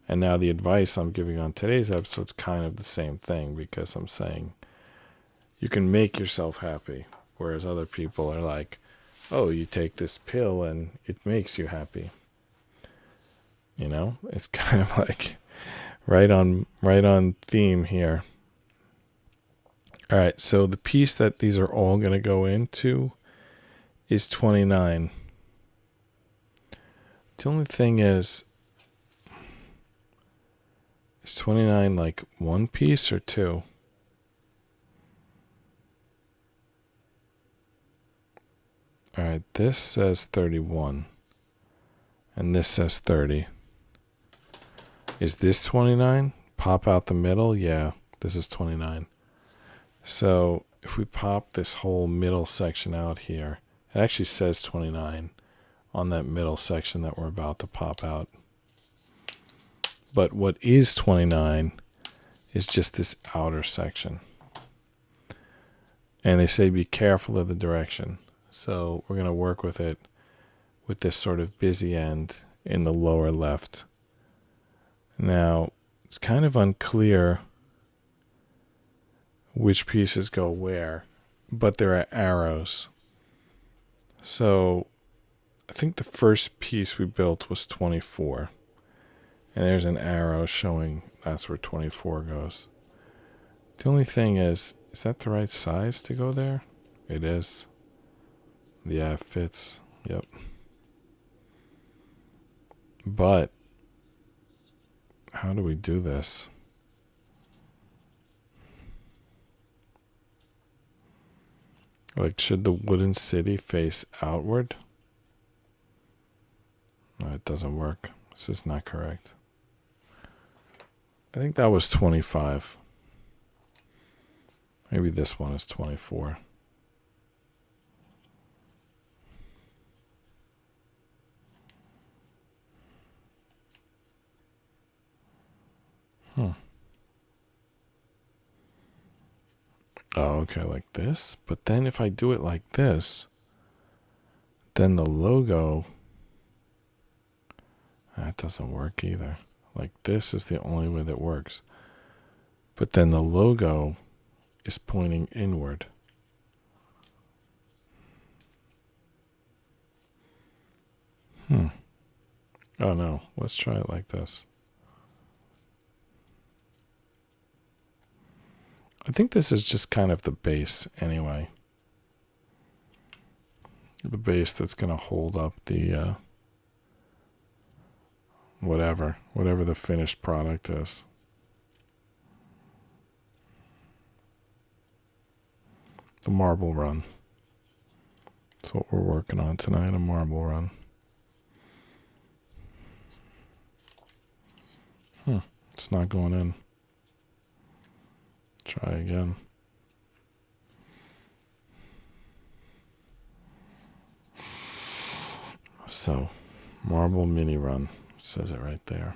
And now the advice I'm giving on today's episode is kind of the same thing, because I'm saying you can make yourself happy, whereas other people are like, oh, you take this pill and it makes you happy. You know, it's kind of like right on theme here. All right, so the piece that these are all going to go into is 29. The only thing is 29 like one piece or two? All right, this says 31, and this says 30. Is this 29? Pop out the middle? Yeah, this is 29. So if we pop this whole middle section out here, it actually says 29 on that middle section that we're about to pop out. But what is 29 is just this outer section. And they say be careful of the direction. So we're going to work with it with this sort of busy end in the lower left. Now, it's kind of unclear which pieces go where, but there are arrows. So I think the first piece we built was 24. And there's an arrow showing that's where 24 goes. The only thing is that the right size to go there? It is. Yeah, it fits. Yep. But how do we do this? Like, should the wooden city face outward? No, it doesn't work. This is not correct. I think that was 25. Maybe this one is 24. Oh, okay, like this. But then if I do it like this, then the logo, that doesn't work either. Like, this is the only way that works. But then the logo is pointing inward. Oh no, let's try it like this. I think this is just kind of the base anyway. The base that's going to hold up the whatever the finished product is. The marble run. That's what we're working on tonight, a marble run. It's not going in. Try again. So, marble mini run. It says it right there.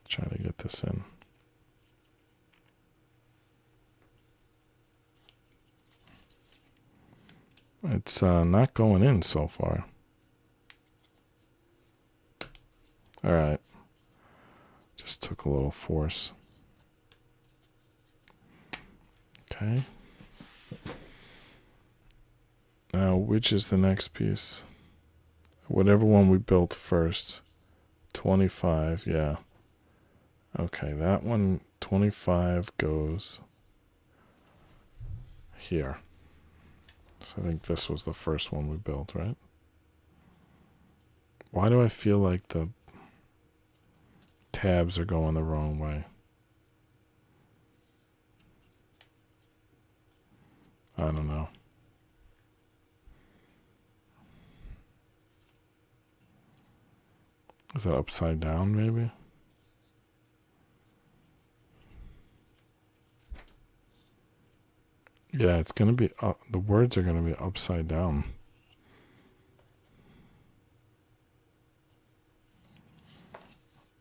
Try to get this in. It's not going in so far. All right. Just took a little force. Okay. Now, which is the next piece? Whatever one we built first. 25, yeah. Okay, that one, 25 goes here. So I think this was the first one we built, right? Why do I feel like the tabs are going the wrong way? I don't know. Is that upside down, maybe? Yeah, it's going to be, the words are going to be upside down.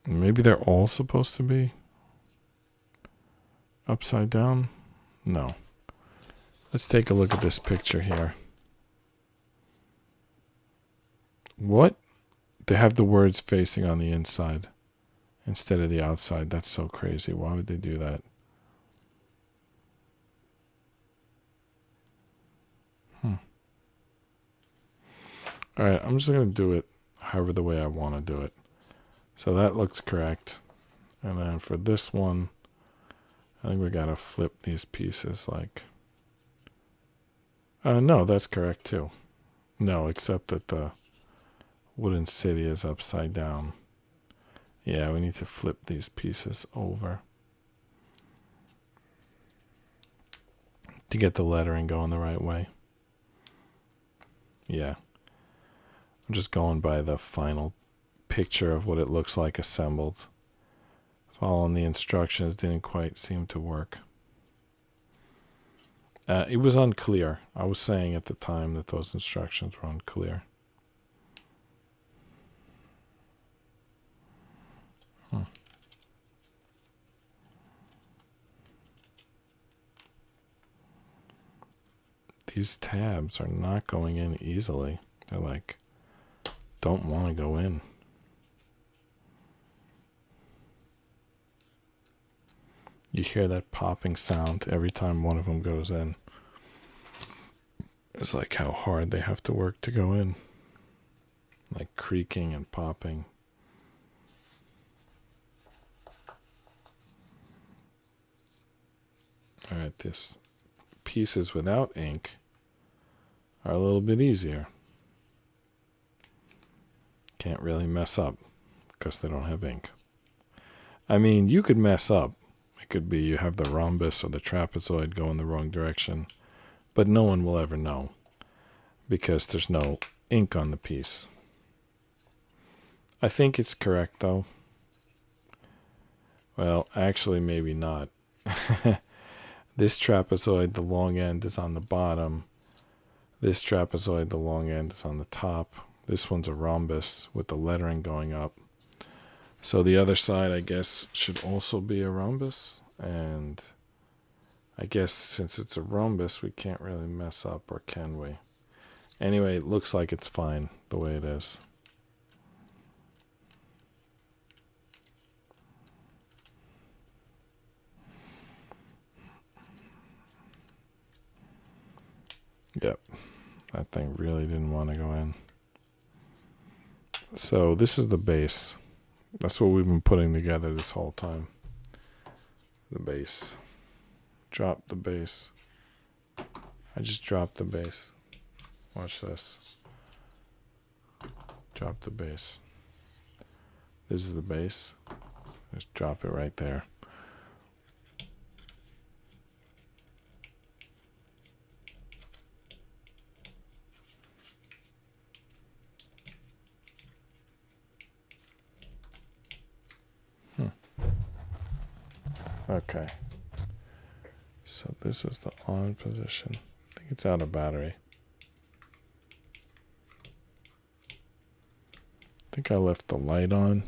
Maybe they're all supposed to be upside down? No. Let's take a look at this picture here. What? They have the words facing on the inside instead of the outside. That's so crazy. Why would they do that? All right, I'm just going to do it however the way I want to do it. So that looks correct. And then for this one, I think we got to flip these pieces like... no, that's correct too. No, except that the wooden city is upside down. Yeah, we need to flip these pieces over to get the lettering going the right way. Yeah. I'm just going by the final picture of what it looks like assembled. Following the instructions didn't quite seem to work. It was unclear. I was saying at the time that those instructions were unclear. These tabs are not going in easily. They're like, don't want to go in. You hear that popping sound every time one of them goes in. It's like how hard they have to work to go in. Like creaking and popping. All right, this pieces without ink are a little bit easier. Can't really mess up because they don't have ink. I mean, you could mess up. It could be you have the rhombus or the trapezoid go in the wrong direction, but no one will ever know because there's no ink on the piece. I think it's correct though. Well, actually maybe not. This trapezoid, the long end is on the bottom. This trapezoid, the long end is on the top. This one's a rhombus with the lettering going up. So the other side, I guess, should also be a rhombus. And I guess since it's a rhombus, we can't really mess up, or can we? Anyway, it looks like it's fine the way it is. Yep, that thing really didn't want to go in. So this is the base. That's what we've been putting together this whole time. The base. Drop the base. I just dropped the base. Watch this. Drop the base. This is the base. Just drop it right there. Okay. So this is the on position. I think it's out of battery. I think I left the light on.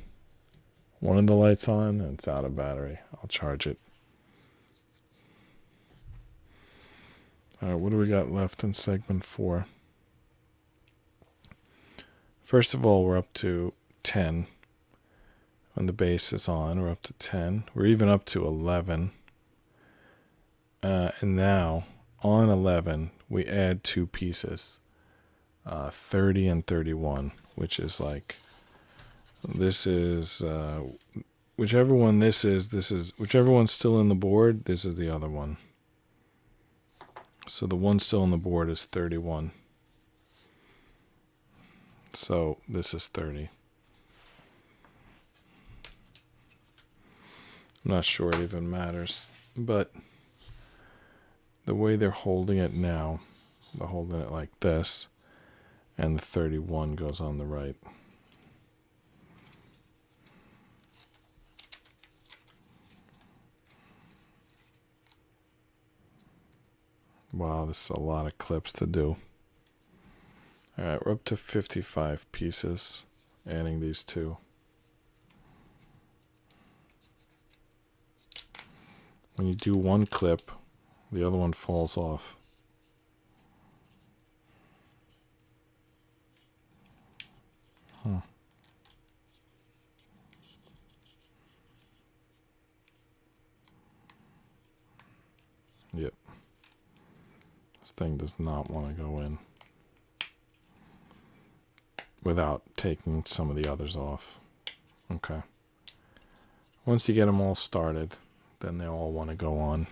One of the lights on and it's out of battery. I'll charge it. All right, what do we got left in segment 4? First of all, we're up to 10. When the base is on, we're up to 10. We're even up to 11. And now, on 11, we add 2 pieces. 30 and 31, which is like, this is, whichever one this is, whichever one's still in the board, this is the other one. So the one still on the board is 31. So this is 30. I'm not sure it even matters, but the way they're holding it now, they're holding it like this, and the 31 goes on the right. Wow, this is a lot of clips to do. All right, we're up to 55 pieces, adding these 2. When you do one clip, the other one falls off. thing does not want to go in without taking some of the others off. Okay. Once you get them all started, then they all want to go on.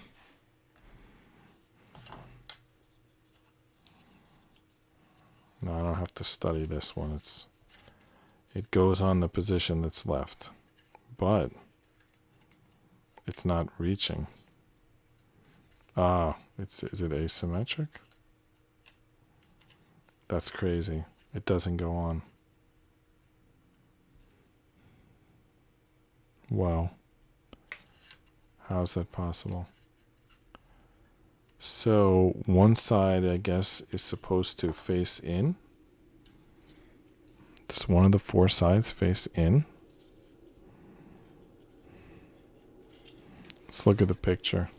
Now I don't have to study this one. It goes on the position that's left, but it's not reaching. Is it asymmetric? That's crazy. It doesn't go on. Wow. How is that possible? So one side, I guess, is supposed to face in. Does one of the four sides face in? Let's look at the picture.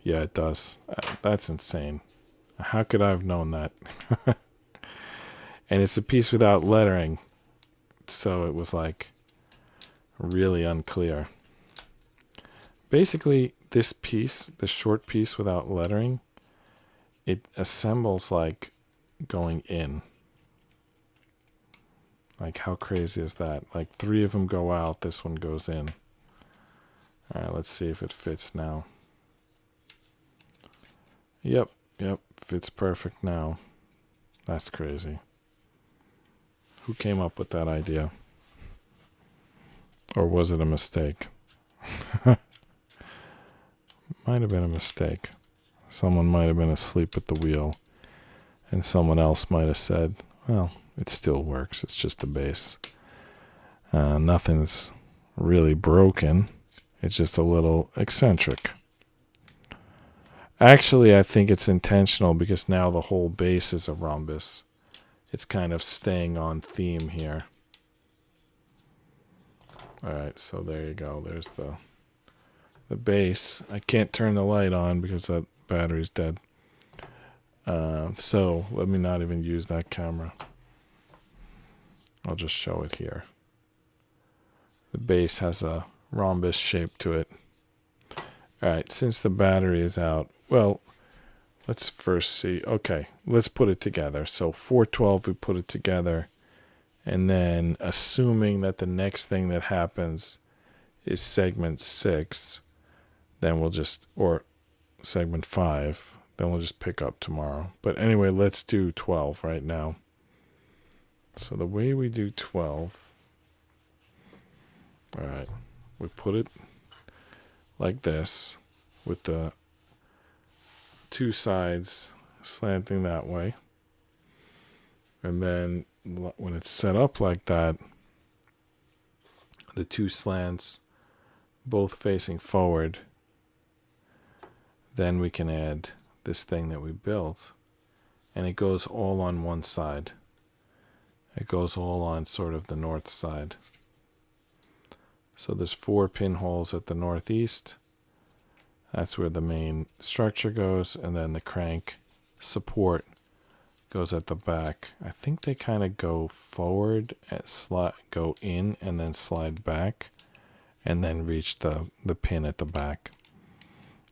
Yeah, it does. That's insane. How could I have known that? And it's a piece without lettering, so it was like really unclear. Basically, this piece, the short piece without lettering, it assembles like going in. Like, how crazy is that? Like, 3 of them go out, this one goes in. All right, let's see if it fits now. Yep, fits perfect now. That's crazy. Who came up with that idea? Or was it a mistake? Might have been a mistake. Someone might have been asleep at the wheel, and someone else might have said, well, it still works. It's just a base. Nothing's really broken. It's just a little eccentric. Actually, I think it's intentional because now the whole base is a rhombus. It's kind of staying on theme here. All right, so there you go. There's the base. I can't turn the light on because that battery's dead. So let me not even use that camera. I'll just show it here. The base has a rhombus shape to it. All right, since the battery is out, well, let's first see. Okay, let's put it together. So 412, we put it together. And then assuming that the next thing that happens is segment 6, then we'll just, or segment 5, then we'll just pick up tomorrow. But anyway, let's do 12 right now. So the way we do 12, all right, we put it like this with the 2 sides slanting that way. And then when it's set up like that, the 2 slants both facing forward, then we can add this thing that we built, and it goes all on one side. It goes all on sort of the north side. So there's 4 pinholes at the northeast. That's where the main structure goes, and then the crank support goes at the back. I think they kind of go forward, go in, and then slide back, and then reach the pin at the back.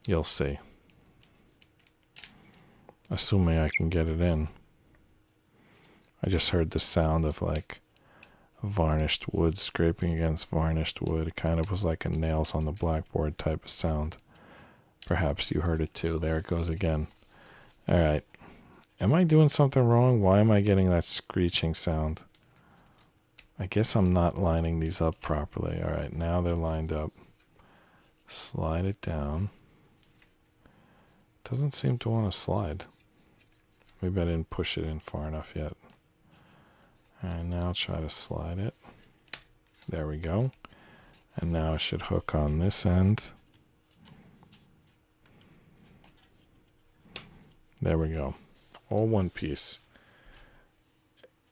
You'll see. Assuming I can get it in. I just heard the sound of like varnished wood scraping against varnished wood. It kind of was like a nails on the blackboard type of sound. Perhaps you heard it too. There it goes again. All right. Am I doing something wrong? Why am I getting that screeching sound? I guess I'm not lining these up properly. All right, now they're lined up. Slide it down. Doesn't seem to want to slide. Maybe I didn't push it in far enough yet. All right, now I'll try to slide it. There we go. And now it should hook on this end. There we go. All one piece.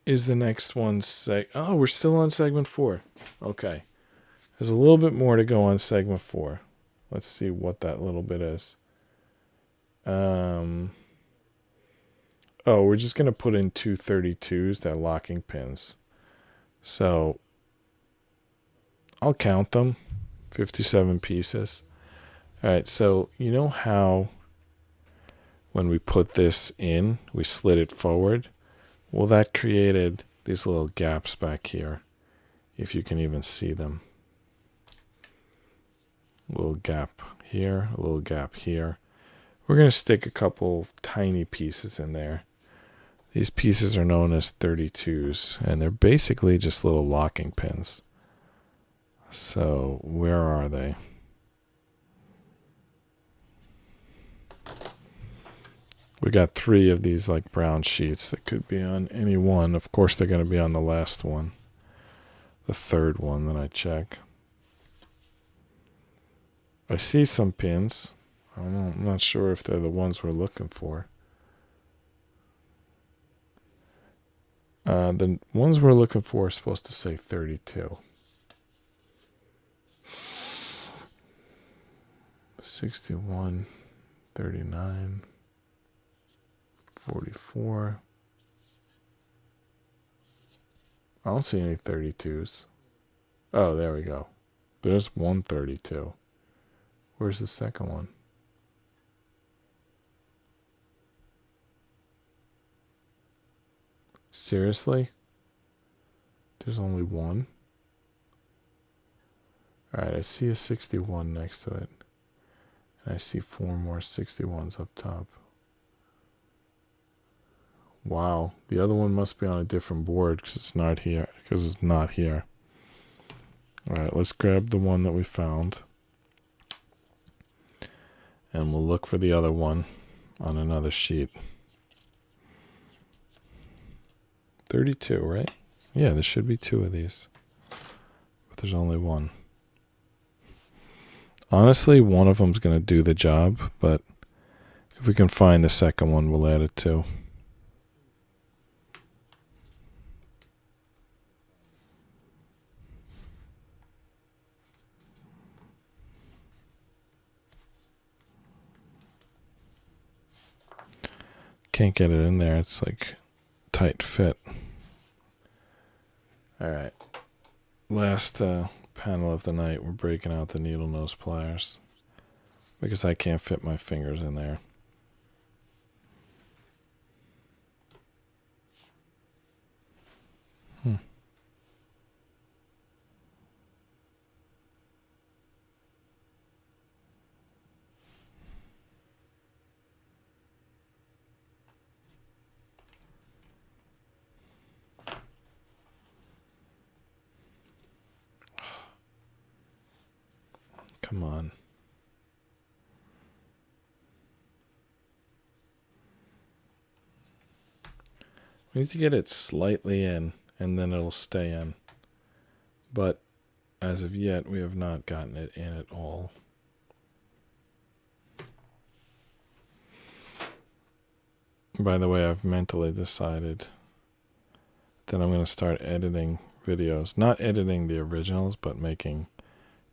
Is the next one oh, we're still on segment 4. Okay. There's a little bit more to go on segment 4. Let's see what that little bit is. Oh, we're just going to put in 2 32s. They're locking pins. So I'll count them. 57 pieces. All right, so you know how when we put this in, we slid it forward. Well, that created these little gaps back here, if you can even see them. A little gap here, a little gap here. We're going to stick a couple tiny pieces in there. These pieces are known as 32s, and they're basically just little locking pins. So where are they? We got 3 of these like brown sheets that could be on any one. Of course, they're going to be on the last one, the 3rd one that I check. I see some pins. I'm not sure if they're the ones we're looking for. The ones we're looking for are supposed to say 32. 61, 39, 44. I don't see any 32s. Oh, there we go. There's one 32. Where's the second one? Seriously? There's only one? Alright, I see a 61 next to it. And I see 4 more 61s up top. Wow, the other one must be on a different board because it's not here. Alright, let's grab the one that we found. And we'll look for the other one on another sheet. 32, right? Yeah, there should be 2 of these. But there's only one. Honestly, one of them's going to do the job, but if we can find the second one, we'll add it too. Can't get it in there. It's like tight fit. All right. Last panel of the night, we're breaking out the needle nose pliers because I can't fit my fingers in there. Come on. We need to get it slightly in, and then it'll stay in. But as of yet, we have not gotten it in at all. By the way, I've mentally decided that I'm going to start editing videos. Not editing the originals, but making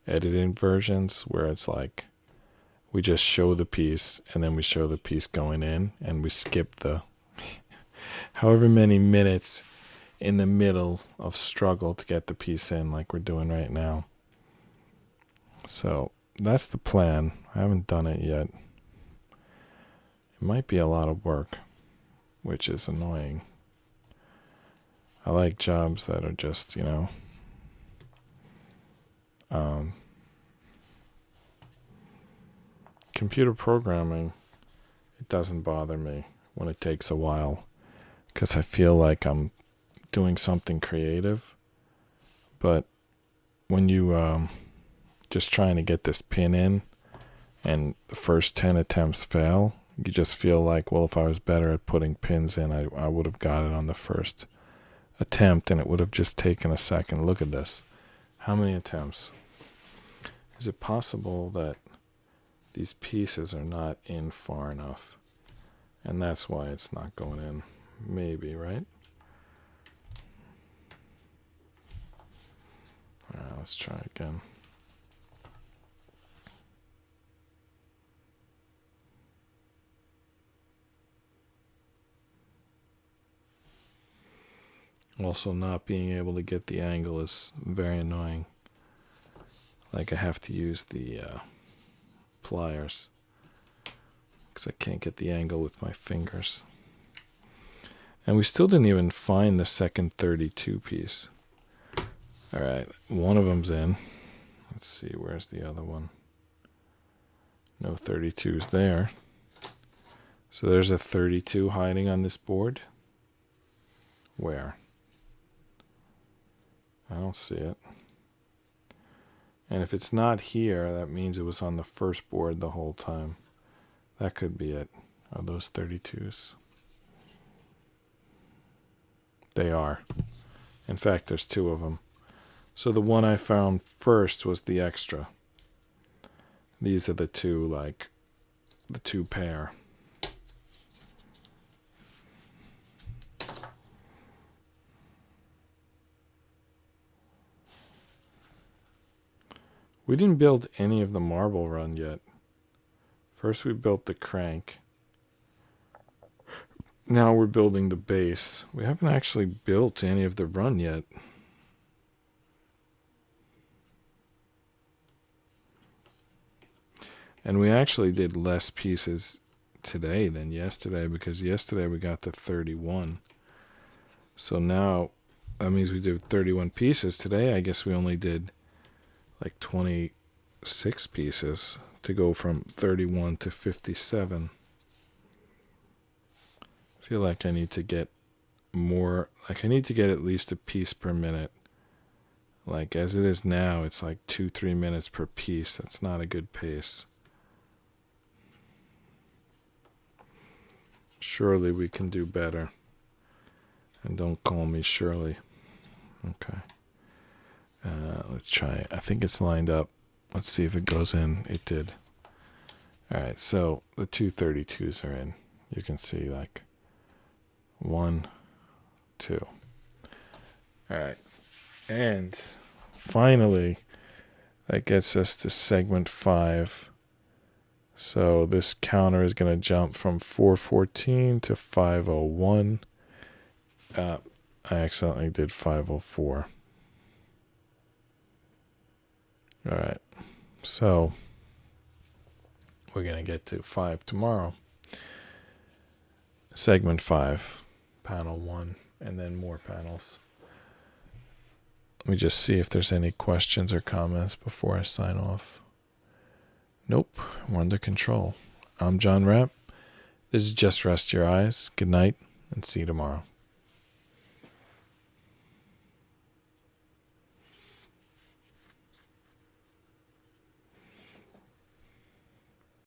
editing versions where it's like we just show the piece and then we show the piece going in and we skip the however many minutes in the middle of struggle to get the piece in like we're doing right now. So that's the plan. I haven't done it yet. It might be a lot of work, which is annoying. I like jobs that are just, computer programming, it doesn't bother me when it takes a while because I feel like I'm doing something creative. But when you just trying to get this pin in and the first 10 attempts fail, you just feel like, well, if I was better at putting pins in, I would have got it on the first attempt and it would have just taken a second. Look at this. How many attempts? Is it possible that these pieces are not in far enough? And that's why it's not going in. Maybe, right? All right, let's try again. Also, not being able to get the angle is very annoying. Like I have to use the pliers because I can't get the angle with my fingers. And we still didn't even find the second 32 piece. All right, one of them's in. Let's see, where's the other one? No 32s there. So there's a 32 hiding on this board. Where? I don't see it. And if it's not here, that means it was on the first board the whole time. That could be it. Are those 32s? They are. In fact, there's two of them. So the one I found first was the extra. These are the two, like, the two pair. We didn't build any of the marble run yet. First we built the crank. Now we're building the base. We haven't actually built any of the run yet. And we actually did less pieces today than yesterday, because yesterday we got to 31. So now that means we did 31 pieces. Today I guess we only did like 26 pieces to go from 31 to 57. I feel like I need to get more, like I need to get at least a piece per minute. Like as it is now, it's like 2-3 minutes per piece. That's not a good pace. Surely we can do better. And don't call me Shirley. Okay. Let's try it. I think it's lined up. Let's see if it goes in. It did. All right, so the two 32s are in. You can see like 1, 2. All right. And finally, that gets us to segment 5. So this counter is going to jump from 414 to 501. I accidentally did 504. All right, so we're going to get to 5 tomorrow. Segment 5, panel 1, and then more panels. Let me just see if there's any questions or comments before I sign off. Nope, we're under control. I'm John Rapp. This is Just Rest Your Eyes. Good night, and see you tomorrow.